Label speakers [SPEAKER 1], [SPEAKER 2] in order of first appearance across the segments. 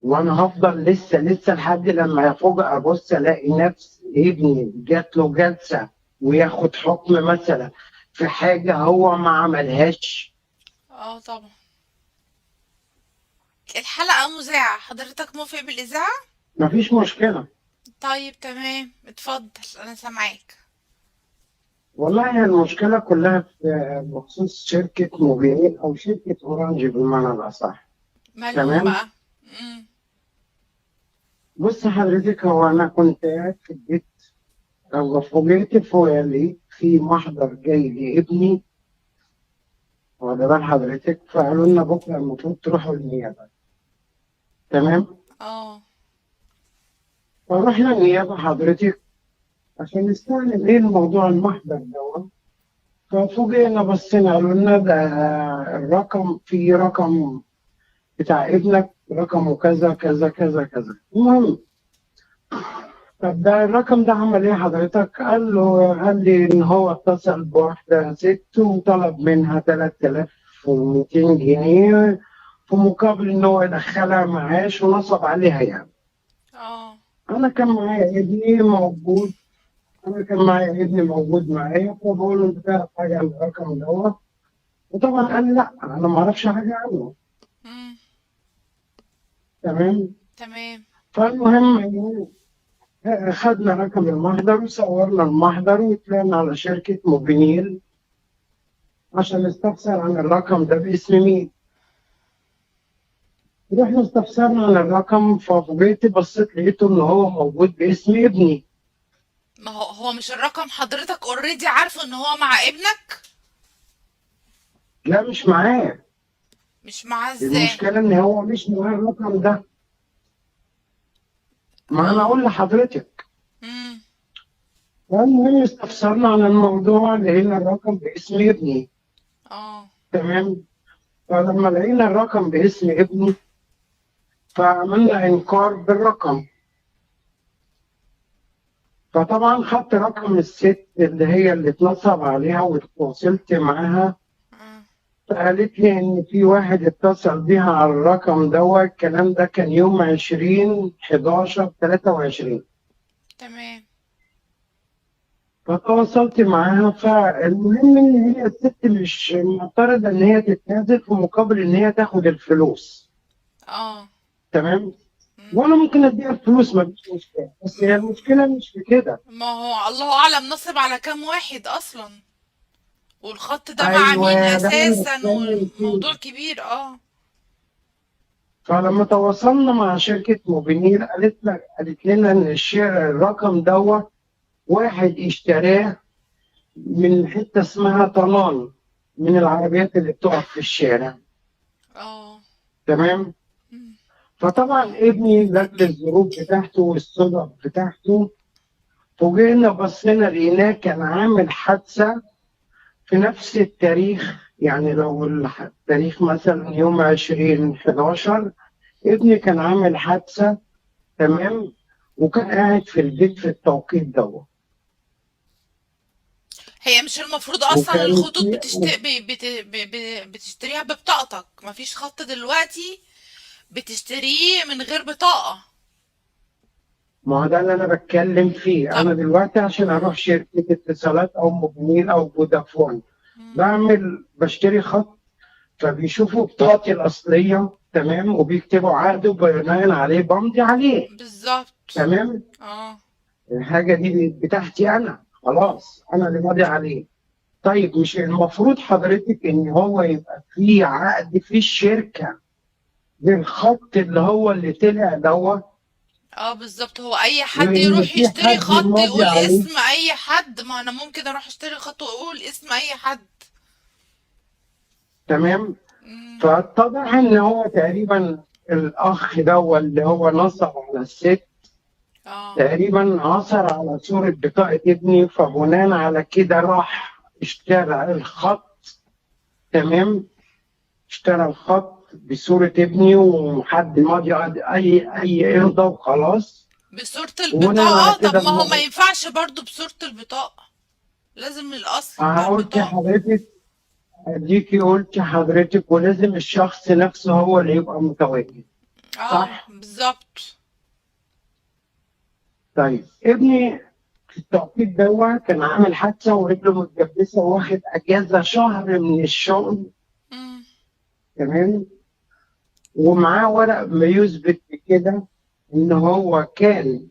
[SPEAKER 1] وانا هفضل لسه لحد لما فوجئ ابص الاقي نفس ابني جات له جلسه وياخد حكم مثلا في حاجه هو ما عملهاش.
[SPEAKER 2] اه طبعا. الحلقة مذاعة، حضرتك موافق بالإذاعة؟
[SPEAKER 1] مفيش مشكله.
[SPEAKER 2] طيب تمام، اتفضل، أنا سامعاك.
[SPEAKER 1] والله هي المشكله كلها بخصوص شركه موبينيل او شركه اورانج بالمعنى الاصح.
[SPEAKER 2] مالهم
[SPEAKER 1] تمام.
[SPEAKER 2] بقى؟ مم.
[SPEAKER 1] بص حضرتك، هو انا كنت قاعد في البيت، فوجئت فوق في محضر جاي لابني، واخد بال حضرتك، فقالوا لنا بكره المفروض تروحوا النيابه. تمام.
[SPEAKER 2] اه.
[SPEAKER 1] فرحنا النيابه حضرتك عشان نستعلم ايه الموضوع المحضر ده. ففوجئنا بصينا قالوا لنا ده الرقم، في رقم بتاع ابنك رقمه كذا كذا كذا كذا. المهم، طب ده الرقم ده عمل ايه حضرتك؟ قال لي ان هو اتصل بواحده ست وطلب منها 3200 جنيه في مقابل ان هو يدخلها معاش ونصب عليها يعني.
[SPEAKER 2] اه.
[SPEAKER 1] انا كان معايا ابني موجود انا كان معايا ابني موجود معايا، فبقول له انت تعرف حاجه عن الرقم ده؟ وطبعا قال لا انا ما اعرفش حاجه عنه.
[SPEAKER 2] مم.
[SPEAKER 1] تمام.
[SPEAKER 2] تمام.
[SPEAKER 1] فالمهم خدنا رقم المحضر وصورنا المحضر وطلعنا على شركه موبينيل عشان نستفسر عن الرقم ده باسم مين. رحنا استفسرنا عن الرقم، ففوجئت بصيت لقيته ان هو موجود باسم ابني.
[SPEAKER 2] ما هو مش الرقم حضرتك اوريدي عارفه ان هو مع ابنك؟
[SPEAKER 1] لا مش معاه.
[SPEAKER 2] مش معاه ازاي؟
[SPEAKER 1] المشكله ان هو مش معاه الرقم ده. ما انا
[SPEAKER 2] اه.
[SPEAKER 1] اقول لحضرتك.
[SPEAKER 2] مم.
[SPEAKER 1] فالمهم استفسرنا عن الموضوع، لقينا الرقم باسم ابني.
[SPEAKER 2] اه.
[SPEAKER 1] تمام. فلما لقينا الرقم باسم ابني فعملنا انكار بالرقم. فطبعا خدت رقم الست اللي هي اللي اتنصب عليها وتواصلت معاها،
[SPEAKER 2] اه.
[SPEAKER 1] فقالت لي إن في واحد اتصل بيها على الرقم ده. الكلام ده كان يوم 20/11/23.
[SPEAKER 2] تمام.
[SPEAKER 1] فتواصلت معاها، فالمهم إن هي الست مش معترضة إن هي تتنازل في مقابل إن هي تاخد الفلوس.
[SPEAKER 2] اه.
[SPEAKER 1] تمام.
[SPEAKER 2] مم.
[SPEAKER 1] وأنا ممكن أديها الفلوس، ما فيش مشكلة، بس هي المشكلة مش في كده.
[SPEAKER 2] ما هو الله اعلم نصب على كام واحد اصلا، والخط ده مع مين
[SPEAKER 1] أيوه ده اللي أنا
[SPEAKER 2] اساسا،
[SPEAKER 1] بتكلم فيه.
[SPEAKER 2] والموضوع كبير. اه.
[SPEAKER 1] فلما تواصلنا مع شركة موبينيل قالت لنا إن الرقم ده واحد اشتراه من حتة اسمها طنان، من العربيات اللي بتقف في الشارع.
[SPEAKER 2] اه.
[SPEAKER 1] تمام.
[SPEAKER 2] مم.
[SPEAKER 1] فطبعا ابني لاجل الظروف بتاعته والصدف بتاعته، فوجئنا بصينا لقيناه كان عامل حادثة في نفس التاريخ. يعني لو التاريخ مثلا يوم 20/11، ابني كان عامل حادثة. تمام. وكان قاعد في البيت في التوقيت ده.
[SPEAKER 2] هي مش المفروض اصلا
[SPEAKER 1] وكان
[SPEAKER 2] الخطوط
[SPEAKER 1] في
[SPEAKER 2] بتشتريها ببطاقتك؟ مفيش خط دلوقتي بتشتريه من غير بطاقة؟
[SPEAKER 1] ما هو ده اللي انا بتكلم فيه.
[SPEAKER 2] طب.
[SPEAKER 1] انا دلوقتي عشان اروح شركه اتصالات او موبينيل او فودافون
[SPEAKER 2] مم.
[SPEAKER 1] بشتري خط، فبيشوفوا بطاقتي الاصليه. تمام. وبيكتبوا عقد وبناء عليه بمضي عليه.
[SPEAKER 2] بالظبط.
[SPEAKER 1] تمام.
[SPEAKER 2] اه.
[SPEAKER 1] الحاجه دي بتاعتي انا، خلاص انا اللي ماضي عليه. طيب مش المفروض حضرتك ان هو يبقى في عقد في الشركه بالخط اللي هو اللي طلع
[SPEAKER 2] اه بالظبط، هو اي حد
[SPEAKER 1] وان
[SPEAKER 2] يروح
[SPEAKER 1] في
[SPEAKER 2] يشتري
[SPEAKER 1] حد
[SPEAKER 2] خط
[SPEAKER 1] ماضي
[SPEAKER 2] يقول
[SPEAKER 1] عليه؟
[SPEAKER 2] اسم اي حد؟ ما انا ممكن اروح اشتري خط واقول اسم اي حد.
[SPEAKER 1] تمام.
[SPEAKER 2] مم.
[SPEAKER 1] فاتضح ان هو تقريبا الاخ ده اللي هو نصب على الست،
[SPEAKER 2] اه.
[SPEAKER 1] تقريبا عثر على صورة بطاقة ابني، فبناء على كده راح اشترى الخط. تمام. اشترى الخط بصورة ابني وحد ماضي اي امضى وخلاص.
[SPEAKER 2] بصورة
[SPEAKER 1] وبناء على
[SPEAKER 2] البطاقة؟ طب
[SPEAKER 1] كده
[SPEAKER 2] ما هو ما ينفعش برضو بصورة البطاقة، لازم الاصل بتاع
[SPEAKER 1] قلت
[SPEAKER 2] البطاقة.
[SPEAKER 1] حضرتك، اديكي قلت حضرتك، ولازم الشخص نفسه هو اللي يبقى متواجد.
[SPEAKER 2] اه
[SPEAKER 1] صح؟
[SPEAKER 2] بالظبط.
[SPEAKER 1] طيب ابني في التوقيت ده كان عامل حادثة ورجله متجبسة واخد أجازة شهر من الشغل.
[SPEAKER 2] مم.
[SPEAKER 1] تمام. ومعاه ورق ما يثبت بكده إن هو كان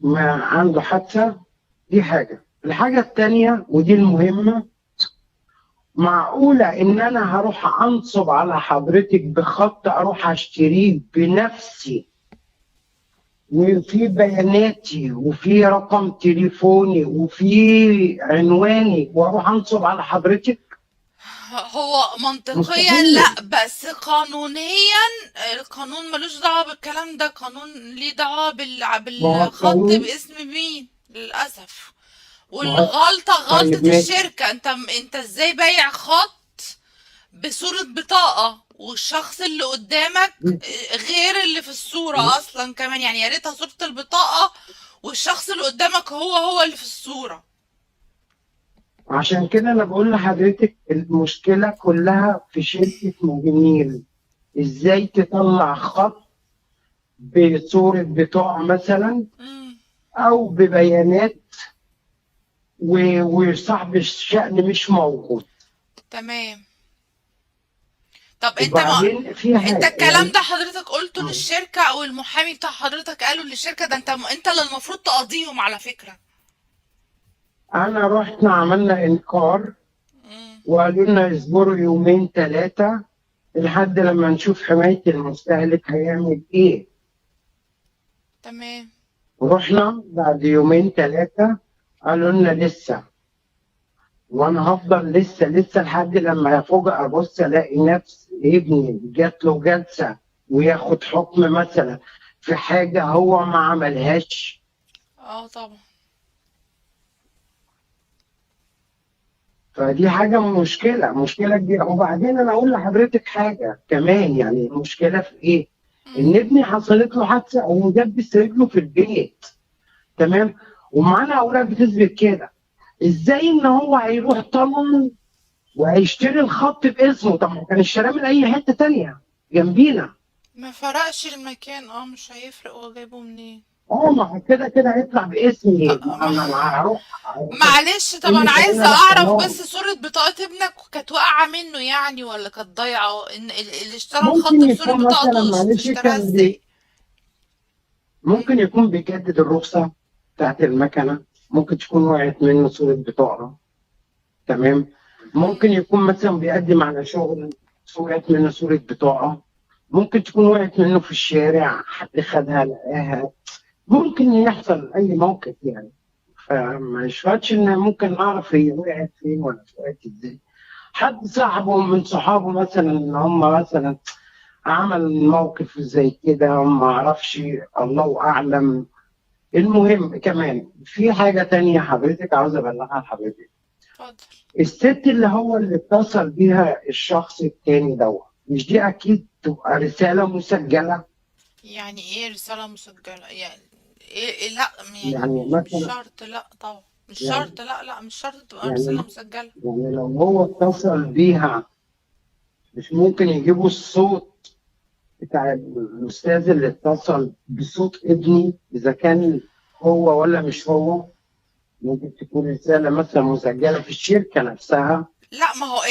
[SPEAKER 1] ما عنده حادثة. دي حاجة. الحاجة التانية ودي المهمة، معقولة إن أنا هروح أنصب على حضرتك بخط أروح أشتريه بنفسي وفي بياناتي وفي رقم تليفوني وفي عنواني واروح انصب على حضرتك؟
[SPEAKER 2] هو منطقيا
[SPEAKER 1] مستحيل.
[SPEAKER 2] لا، بس قانونيا القانون ملوش دعوة بالكلام ده. قانون ليه دعوة
[SPEAKER 1] ما هو
[SPEAKER 2] بالخط
[SPEAKER 1] القانون.
[SPEAKER 2] باسم مين، للأسف.
[SPEAKER 1] ما هو
[SPEAKER 2] والغلطة غلطة
[SPEAKER 1] طيب ماشي.
[SPEAKER 2] الشركة. انت ازاي بايع خط بصورة بطاقة والشخص اللي قدامك غير اللي في الصورة اصلا كمان؟ يعني يا ريتها صورة البطاقة والشخص اللي قدامك هو اللي في الصورة.
[SPEAKER 1] عشان كده انا بقول لحضرتك المشكله كلها في شركه موبينيل. ازاي تطلع خط بصوره بطاقه مثلا
[SPEAKER 2] مم.
[SPEAKER 1] او ببيانات وصاحب الشأن مش موجود.
[SPEAKER 2] تمام. طب انت ما
[SPEAKER 1] وبعدين في
[SPEAKER 2] انت
[SPEAKER 1] حاجه
[SPEAKER 2] الكلام
[SPEAKER 1] يعني.
[SPEAKER 2] ده حضرتك قلته للشركة او المحامي بتاع حضرتك قاله للشركة؟ ده انت اللي المفروض تقاضيهم على فكرة.
[SPEAKER 1] انا رحنا عملنا انكار
[SPEAKER 2] مم.
[SPEAKER 1] وقالوا لنا اصبروا يومين ثلاثه لحد لما نشوف حمايه المستهلك هيعمل ايه.
[SPEAKER 2] تمام.
[SPEAKER 1] رحنا بعد يومين ثلاثه قالوا لنا لسه. وانا هفضل لسه لحد لما افوجئ ابص الاقي نفس ابني جات له جلسه وياخد حكم مثلا في حاجه هو ما عملهاش.
[SPEAKER 2] اه طبعا.
[SPEAKER 1] فدي حاجه مشكله كبيره. وبعدين انا اقول لحضرتك حاجه كمان، يعني المشكله في ايه؟ ان
[SPEAKER 2] مم.
[SPEAKER 1] ابني حصلت له حادثه ومدبس رجله في البيت. تمام. ومعانا اوراق بتثبت كده. ازاي ان هو هيروح طبعا وهيشتري الخط باسمه؟ طب ما كان اشتراه من اي حته تانية جنبينا.
[SPEAKER 2] ما فرقش المكان، مش هيفرق هو جايبه منين.
[SPEAKER 1] اه ما هو كده كده هيطلع باسمي.
[SPEAKER 2] ط- ما-
[SPEAKER 1] انا هروح.
[SPEAKER 2] معلش، طب
[SPEAKER 1] ايه اللي
[SPEAKER 2] انا
[SPEAKER 1] خلاني
[SPEAKER 2] عايزه
[SPEAKER 1] ادخل
[SPEAKER 2] اعرف بس
[SPEAKER 1] لهم؟
[SPEAKER 2] صورة بطاقة ابنك كانت واقعة منه يعني ولا كانت ضايعة؟ ان اللي اشترى الخط
[SPEAKER 1] ممكن
[SPEAKER 2] بصورة
[SPEAKER 1] يكون مثلا
[SPEAKER 2] بطاقته
[SPEAKER 1] معلش
[SPEAKER 2] اشتراها
[SPEAKER 1] كان
[SPEAKER 2] ازاي؟ مم.
[SPEAKER 1] ممكن يكون بيجدد الرخصه بتاعت المكنه. ممكن تكون وقعت منه صوره بطاقه. تمام. ممكن يكون مثلا بيقدم على شغل وقعت منه صورة بطاقة. ممكن تكون وقعت منه في الشارع حد خدها لقاها. ممكن يحصل أي موقف يعني. فما يشفعش إن ممكن أعرف هي وقعت فين ولا وقعت إزاي. حد صاحبه من صحابه مثلا إن هم مثلا عمل موقف زي كده ما أعرفش. الله أعلم. المهم كمان في حاجة تانية حضرتك عاوز أبلغها لحضرتك.
[SPEAKER 2] اتفضل.
[SPEAKER 1] الست اللي هو اللي اتصل بيها الشخص التاني دوت، مش دي اكيد تبقى رسالة مسجلة؟
[SPEAKER 2] يعني ايه رسالة مسجلة يعني؟ إيه لا يعني
[SPEAKER 1] يعني
[SPEAKER 2] مش
[SPEAKER 1] مثلا
[SPEAKER 2] شرط، لا طبعا مش
[SPEAKER 1] يعني
[SPEAKER 2] شرط، لا مش شرط تبقى رسالة
[SPEAKER 1] يعني
[SPEAKER 2] مسجلة.
[SPEAKER 1] يعني لو هو اتصل بيها مش ممكن يجيبوا الصوت بتاع الاستاذ اللي اتصل بصوت ابني اذا كان هو ولا مش هو؟ ممكن تكون رسالة مثلا مسجلة في الشركة نفسها.
[SPEAKER 2] لا، ما هو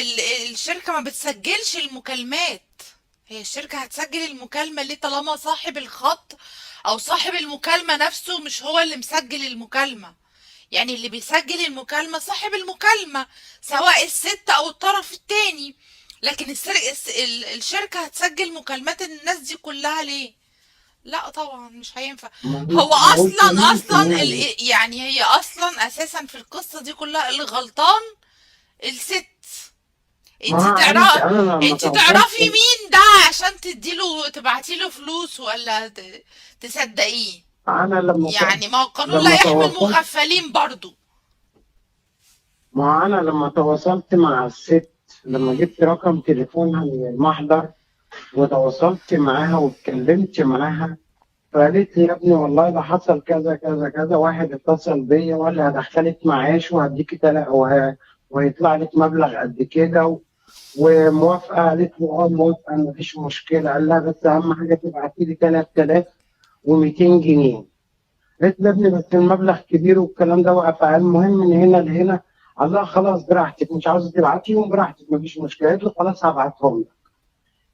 [SPEAKER 2] الشركة ما بتسجلش المكالمات. هي الشركة هتسجل المكالمة ليه طالما صاحب الخط او صاحب المكالمة نفسه مش هو اللي مسجل المكالمة؟ يعني اللي بيسجل المكالمة صاحب المكالمة، سواء الست او الطرف التاني. لكن الشركة هتسجل مكالمات الناس دي كلها ليه؟ لا طبعا مش هينفع. هو
[SPEAKER 1] ما قلت ممكن
[SPEAKER 2] اصلا
[SPEAKER 1] يعني.
[SPEAKER 2] يعني هي اصلا اساسا في القصة دي كلها اللي غلطان الست.
[SPEAKER 1] ما عارف انا لما
[SPEAKER 2] انت
[SPEAKER 1] توصلت.
[SPEAKER 2] تعرفي مين ده عشان تديله تبعتيله فلوس ولا تصدقيه؟
[SPEAKER 1] انا
[SPEAKER 2] يعني ما هو القانون لا
[SPEAKER 1] لما
[SPEAKER 2] يحمي
[SPEAKER 1] تواصلت
[SPEAKER 2] المغفلين برضو.
[SPEAKER 1] ما انا لما تواصلت مع الست، لما
[SPEAKER 2] مم.
[SPEAKER 1] جبت رقم تليفونها من المحضر وتواصلت معاها واتكلمت معاها، فقالت لي يا ابني والله ده حصل كذا كذا كذا، واحد اتصل بيا وقال لي هدخلك معاش وهديكي وهيطلع لك مبلغ قد كده. وموافقه، قالت له اه موافقه مفيش مشكله. قال لها بس اهم حاجه تبعتي لي 3200 جنيه. قالت له يا ابني بس المبلغ كبير والكلام ده وقف. المهم من هنا لهنا. قال لها خلاص براحتك، مش عاوزه تبعتيهم براحتك مفيش مشكله. قالت له خلاص هبعتهم لك.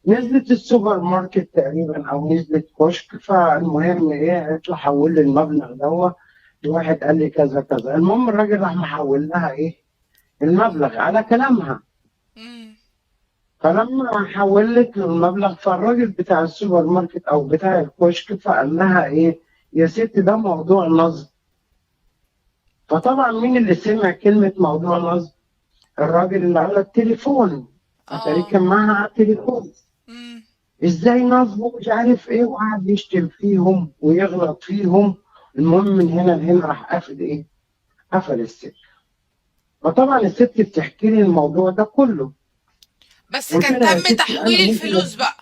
[SPEAKER 2] مم.
[SPEAKER 1] نزلت السوبر ماركت تقريبا او نزلت كشك، فالمهم ايه، قالت له حول لي المبلغ دوت لواحد قال لي كذا كذا. المهم الراجل راح محول لها ايه، المبلغ على كلامها.
[SPEAKER 2] مم.
[SPEAKER 1] فلما حولت له المبلغ، فالراجل بتاع السوبر ماركت او بتاع الكشك فقال لها ايه، يا ست ده موضوع نصب. فطبعا مين اللي سمع كلمة موضوع نصب؟ الراجل اللي على التليفون. اتاري
[SPEAKER 2] اه.
[SPEAKER 1] كان معاها على التليفون.
[SPEAKER 2] مم.
[SPEAKER 1] ازاي نصب ومش عارف ايه، وقعد يشتم فيهم ويغلط فيهم. المهم من هنا لهنا راح قافل ايه، قفل الست. فطبعا الست بتحكي لي الموضوع ده كله.
[SPEAKER 2] بس
[SPEAKER 1] قلت
[SPEAKER 2] كان
[SPEAKER 1] لها يا
[SPEAKER 2] تم
[SPEAKER 1] ستي انا
[SPEAKER 2] تحويل
[SPEAKER 1] ممكن
[SPEAKER 2] الفلوس بقى.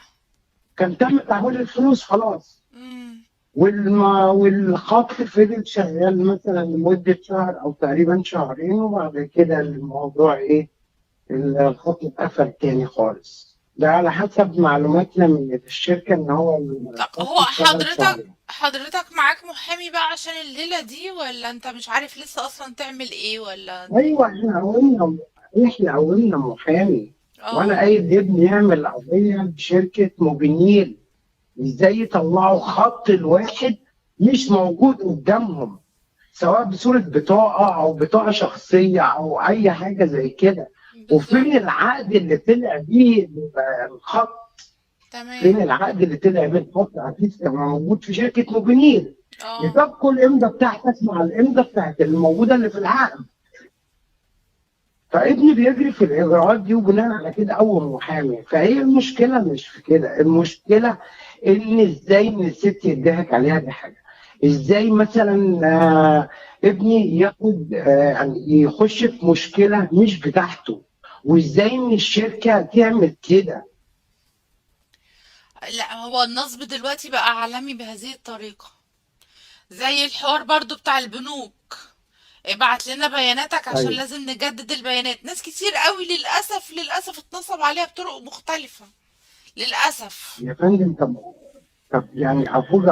[SPEAKER 1] كان تم تحويل الفلوس خلاص.
[SPEAKER 2] مم.
[SPEAKER 1] والخط فضل شغال مثلا لمدة شهر أو تقريبا شهرين، وبعد كده الموضوع إيه، الخط اتقفل تاني خالص. ده على حسب معلوماتنا من الشركة إن هو
[SPEAKER 2] طب
[SPEAKER 1] الخط
[SPEAKER 2] هو
[SPEAKER 1] اشتغل
[SPEAKER 2] حضرتك
[SPEAKER 1] شهرين.
[SPEAKER 2] حضرتك معاك محامي بقى عشان الليلة دي، ولا انت مش عارف لسه اصلا تعمل ايه ولا؟
[SPEAKER 1] أيوه إحنا قولنا محامي. وأنا
[SPEAKER 2] اه.
[SPEAKER 1] قايل لابني يعمل قضية بشركة موبينيل. إزاي يطلعوا خط الواحد مش موجود قدامهم، سواء بصورة بطاقة أو بطاقة شخصية أو أي حاجة زي كده. وفين
[SPEAKER 2] بالظبط.
[SPEAKER 1] العقد اللي طلع بيه الخط؟
[SPEAKER 2] تمام.
[SPEAKER 1] فين العقد اللي طلع بيه الخط؟ أكيد كان موجود في شركة موبينيل.
[SPEAKER 2] اه.
[SPEAKER 1] يطبقوا الإمضة بتاعتك مع الإمضة بتاعت الموجودة اللي في العقد. فابني بيجري في الإجراءات دي، وبناء على كده أول محامي. فهي المشكلة مش في كده، المشكلة إن إزاي إن الست يضحك عليها. دي حاجة. إزاي مثلا ابني ياخد يعني يخش في مشكلة مش بتاعته، وإزاي إن الشركة تعمل كده.
[SPEAKER 2] لا، هو النصب دلوقتي بقى عالمي بهذه الطريقة. زي الحوار برضو بتاع البنوك، ابعت لنا بياناتك عشان
[SPEAKER 1] طيب
[SPEAKER 2] لازم نجدد البيانات. ناس كتير قوي للأسف للأسف اتنصب عليها بطرق مختلفة، للأسف.
[SPEAKER 1] يا فندم، طب يعني أبوك